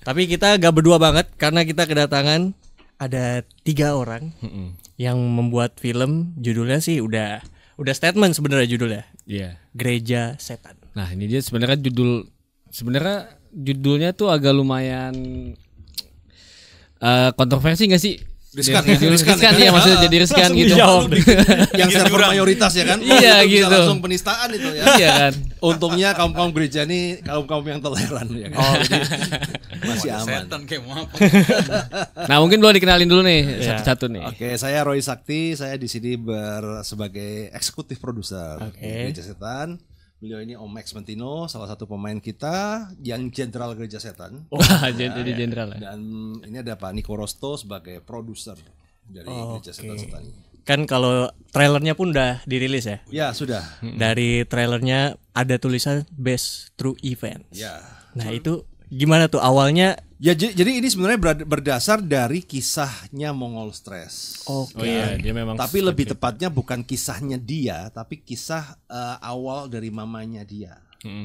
Tapi kita gak berdua banget karena kita kedatangan ada 3 orang yang membuat film. Judulnya sih udah statement sebenarnya judulnya. Iya. Gereja Setan. Nah ini dia sebenarnya judulnya tuh agak lumayan kontroversi nggak sih? Riskan ya, maksudnya jadi riskan gitu. Yang server mayoritas ya kan? Iya gitu. Bisa langsung penistaan itu ya. Iya kan. Untungnya kaum gereja ini kaum yang toleran ya kan. Jadi masih aman. Setan kayak mau apa? Nah mungkin boleh dikenalin dulu nih satu-satu nih. Oke, saya Roy Sakti, saya di sini sebagai eksekutif produser Gereja Setan. Beliau ini Om Max Mentino, salah satu pemain kita yang jenderal Gereja Setan. Wah, jadi jenderal ya. Dan ini ada Pak Niko Rosto sebagai produser dari Gereja Setan ini. Kan kalau trailernya pun udah dirilis ya. Ya, sudah. Dari trailernya ada tulisan based true event. Ya. Nah, itu gimana tuh awalnya? Ya, jadi ini sebenarnya berdasar dari kisahnya Mongol Stress. Oke. Oh iya, dia memang. Tapi lebih tepatnya bukan kisahnya dia, tapi kisah awal dari mamanya dia.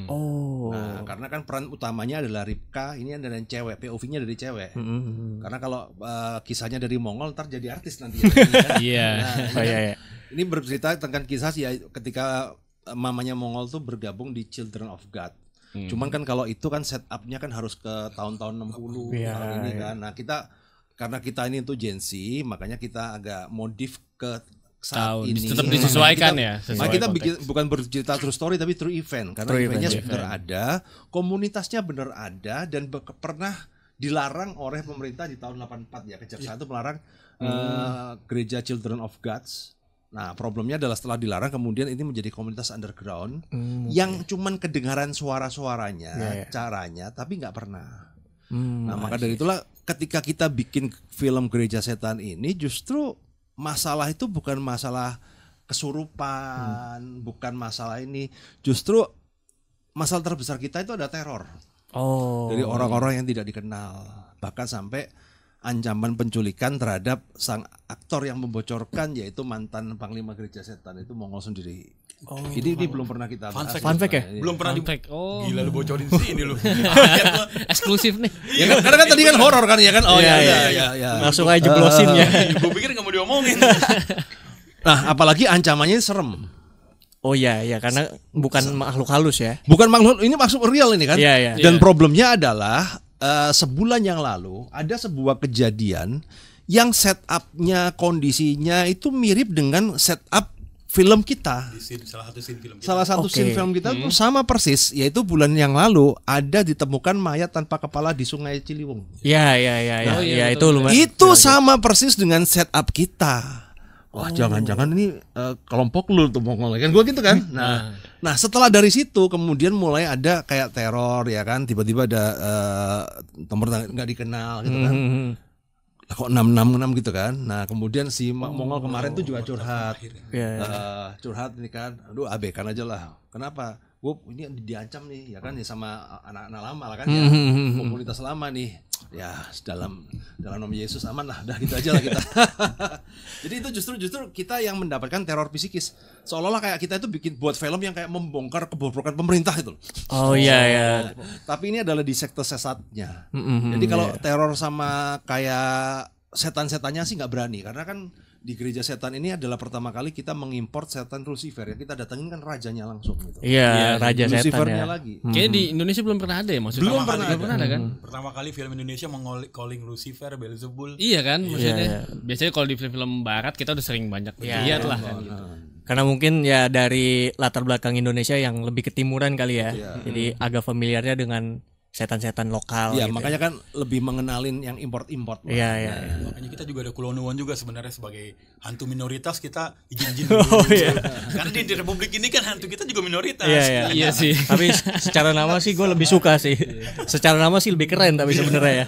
Oh. Nah, karena kan peran utamanya adalah Ripka, ini adalah cewek, POV-nya dari cewek. Karena kalau kisahnya dari Mongol ntar jadi artis nanti. Iya. Ini bercerita tentang kisah sih ya, ketika mamanya Mongol tuh bergabung di Children of God. Cuman kan kalau itu kan setupnya kan harus ke tahun-tahun 60 tahun ini kan. Nah karena kita ini tuh Gen Z, makanya kita agak modif ke saat ini. Tetap disesuaikan ya. Nah kita bikin bukan bercerita true story tapi true event karena eventnya benar ada, komunitasnya benar ada dan pernah dilarang oleh pemerintah di tahun 84 ya, kejaksaan itu melarang gereja Children of Gods. Nah problemnya adalah setelah dilarang kemudian ini menjadi komunitas underground yang cuman kedengaran suara-suaranya, caranya tapi nggak pernah. Nah maka dari itulah ketika kita bikin film Gereja Setan ini justru masalah itu bukan masalah kesurupan, bukan masalah ini, justru masalah terbesar kita itu ada teror dari orang-orang yang tidak dikenal, bahkan sampai ancaman penculikan terhadap sang aktor yang membocorkan yaitu mantan Panglima Gereja Setan itu Mongol sendiri. Ini belum pernah kita bahas. Fun fact ya? Belum pernah Gila lu bocorin sini lu. Eksklusif nih. Ya kan, karena kan tadi kan horor kan ya kan. Oh ya. Langsung aja jeblosin ya. Gue pikir gak mau diomongin. Nah, apalagi ancamannya serem. Oh iya karena bukan makhluk halus ya. Bukan makhluk, ini maksud real ini kan. Iya. Dan problemnya adalah sebulan yang lalu ada sebuah kejadian yang setupnya kondisinya itu mirip dengan setup film kita. Salah satu scene film kita tuh sama persis, yaitu bulan yang lalu ada ditemukan mayat tanpa kepala di Sungai Ciliwung. Iya. Itu lumayan. Itu sama persis dengan setup kita. Wah, jangan-jangan ini kelompok lu tuh Mongol kan, gue gitu kan. Nah setelah dari situ kemudian mulai ada kayak teror ya kan, tiba-tiba ada nomor nggak dikenal gitu kan. Kok 666 gitu kan. Nah kemudian si Mongol kemarin tuh juga curhat. Curhat ini kan, aduh abekan aja lah. Kenapa? Gue ini diancam nih ya kan, ya sama anak-anak lama lah kan ya, komunitas lama nih. Ya dalam nama Yesus aman lah, dah gitu aja lah kita. Jadi itu justru kita yang mendapatkan teror psikis, seolah-olah kayak kita itu buat film yang kayak membongkar kebobrokan pemerintah itu. Iya. Tapi ini adalah di sektor sesatnya. Jadi kalau teror sama kayak setan-setannya sih nggak berani, karena kan di Gereja Setan ini adalah pertama kali kita mengimport setan Lucifer, yang kita datengin kan rajanya langsung gitu. Iya, raja setan Lucifernya ya. lagi. Kayaknya di Indonesia belum pernah ada ya, maksudnya. Belum pernah ada kan? Pertama kali film Indonesia calling Lucifer, Beelzebul. Iya kan, maksudnya. Biasanya kalau di film-film barat kita udah sering banyak lihat lah kan gitu. Karena mungkin ya dari latar belakang Indonesia yang lebih ketimuran kali ya. Jadi agak familiarnya dengan setan-setan lokal. Iya, gitu makanya kan lebih mengenalin yang import-import. Iya. Makanya kita juga ada Kulonwon juga sebenarnya sebagai hantu minoritas, kita izin-izin. Karena di Republik ini kan hantu kita juga minoritas. Iya sih. Tapi secara nama sih gue lebih suka sih. Secara nama sih lebih keren tapi sebenarnya ya.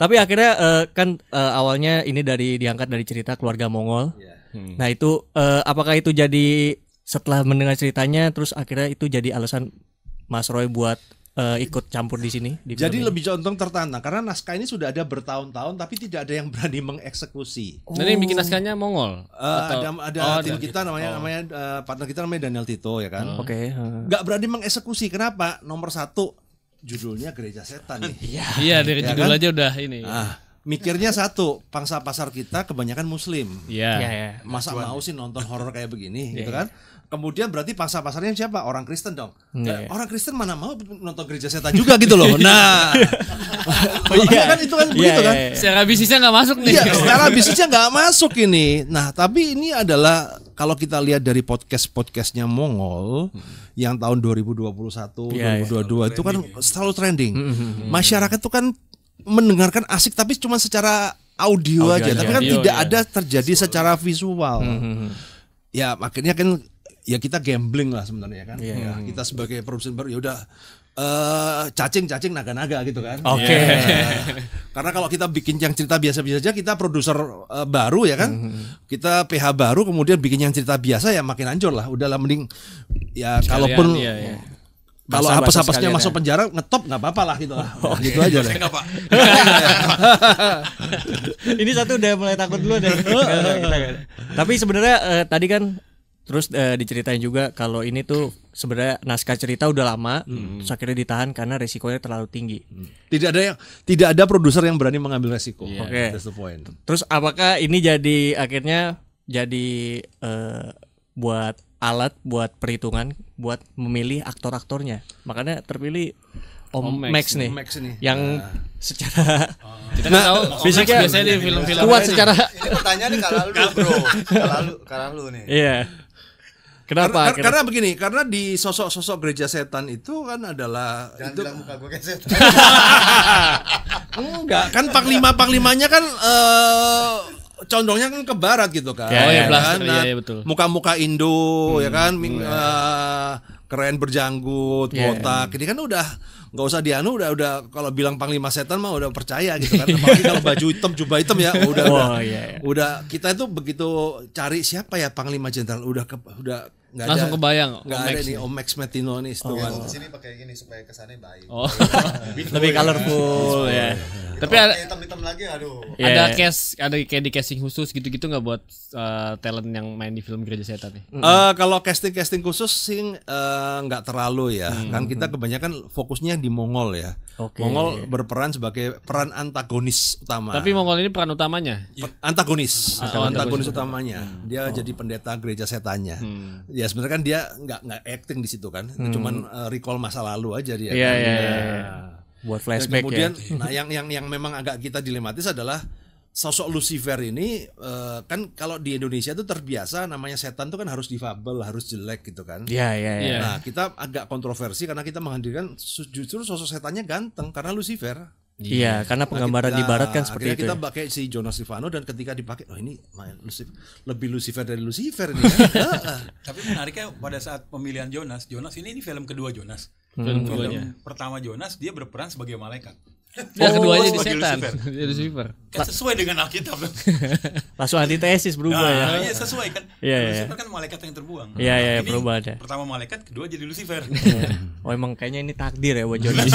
Tapi akhirnya kan awalnya ini diangkat dari cerita keluarga Mongol. Nah itu apakah itu jadi setelah mendengar ceritanya terus akhirnya itu jadi alasan Mas Roy buat ikut campur di sini. Jadi lebih condong tertantang karena naskah ini sudah ada bertahun-tahun tapi tidak ada yang berani mengeksekusi. Dan yang bikin naskahnya Mongol. Ada tim kita namanya partner kita namanya Daniel Tito ya kan. Oke. Gak berani mengeksekusi. Kenapa? Nomor satu, judulnya Gereja Setan nih. Iya, dari Ya judul kan? aja udah ini. Mikirnya satu, pangsa pasar kita kebanyakan Muslim. Iya. Iya. Masa mau sih nonton horor kayak begini, gitu kan? Kemudian berarti pangsa pasarnya siapa? Orang Kristen dong. Orang Kristen mana mau nonton Gereja Setan juga gitu loh. Nah, kan itu kan begitu kan? Secara bisnisnya nggak masuk nih. Iya, secara bisnisnya nggak masuk ini. Nah, tapi ini adalah kalau kita lihat dari podcastnya Mongol yang tahun 2021, 2022 itu kan selalu trending. Masyarakat itu kan mendengarkan asik tapi cuma secara audio aja, tapi kan tidak ada terjadi secara visual. Ya makanya kan ya kita gambling lah sebenarnya kan. Ya, kita sebagai produsen baru ya udah cacing naga-naga gitu kan. Oke. Karena kalau kita bikin yang cerita biasa-biasa aja, kita produser baru ya kan. Kita PH baru kemudian bikin yang cerita biasa ya makin hancur lah. Udahlah mending ya kalaupun kalau apes-apesnya masuk penjara ngetop nggak apa-apa lah gitu lah. Gitu aja deh. Ini satu udah mulai takut dulu deh. Tapi sebenarnya tadi kan terus diceritain juga kalau ini tuh sebenarnya naskah cerita udah lama, terus akhirnya ditahan karena resikonya terlalu tinggi. Tidak ada produser yang berani mengambil resiko. Oke. That's the point. Terus apakah ini jadi akhirnya jadi buat alat buat perhitungan buat memilih aktor-aktornya? Makanya terpilih Om Max nih. Yang secara Kita kan tahu biasanya di film-film kuat secara Ini pertanyaannya kalau lu bro, kalau lu nih. iya. Kenapa? Karena begini, karena di sosok-sosok Gereja Setan itu kan adalah Jangan itu bilang muka gue kayak setan. enggak kan panglimanya kan condongnya kan ke barat gitu kan. Ya, blaster, Nah, iya, betul. muka-muka Indo ya kan keren berjanggut, botak. Ini kan udah nggak usah dianu udah kalau bilang Panglima Setan mah udah percaya gitu kan. Apalagi kalau baju hitam, jubah hitam ya udah kita itu begitu cari siapa ya Panglima Jenderal udah nggak langsung ada, kebayang nggak ada nih Om Max Metino nih itu kan. Di sini pakai gini supaya kesannya baik. Oh. lebih colorful ya. Tapi ada hitam-hitam lagi aduh. ada kayak di casting khusus gitu-gitu nggak buat talent yang main di film Gereja Setan nih? Kalau casting khusus sih nggak terlalu ya. Kan kita kebanyakan fokusnya di Mongol ya. Mongol berperan sebagai peran antagonis utama. Tapi Mongol ini peran utamanya. Antagonis utamanya. Dia jadi pendeta gereja setannya. Ya sebenarnya kan dia nggak acting di situ kan. Cuman recall masa lalu aja dia. Iya, kan. iya. Buat flashback kemudian, ya. nah yang memang agak kita dilematis adalah sosok Lucifer ini kan kalau di Indonesia itu terbiasa namanya setan tuh kan harus difabel, harus jelek gitu kan. Iya. Nah, kita agak kontroversi karena kita menghadirkan justru sosok setannya ganteng karena Lucifer. Iya, karena penggambaran di barat kan seperti itu. Kita pakai si Jonas Stefano dan ketika dipakai, oh ini lebih Lucifer dari Lucifer ini kan. Tapi menariknya pada saat pemilihan Jonas ini film kedua Jonas. Film Pertama Jonas dia berperan sebagai malaikat. Yang keduanya di sebagai setan. Lucifer. Jadi Lucifer. Kan sesuai dengan Alkitab. Langsung antitesis berubah ya. Iya sesuai kan. Iya. Lucifer kan malaikat yang terbuang. Iya, Ini berubah aja. Pertama malaikat, kedua jadi Lucifer. Oh emang kayaknya ini takdir ya buat Jonas.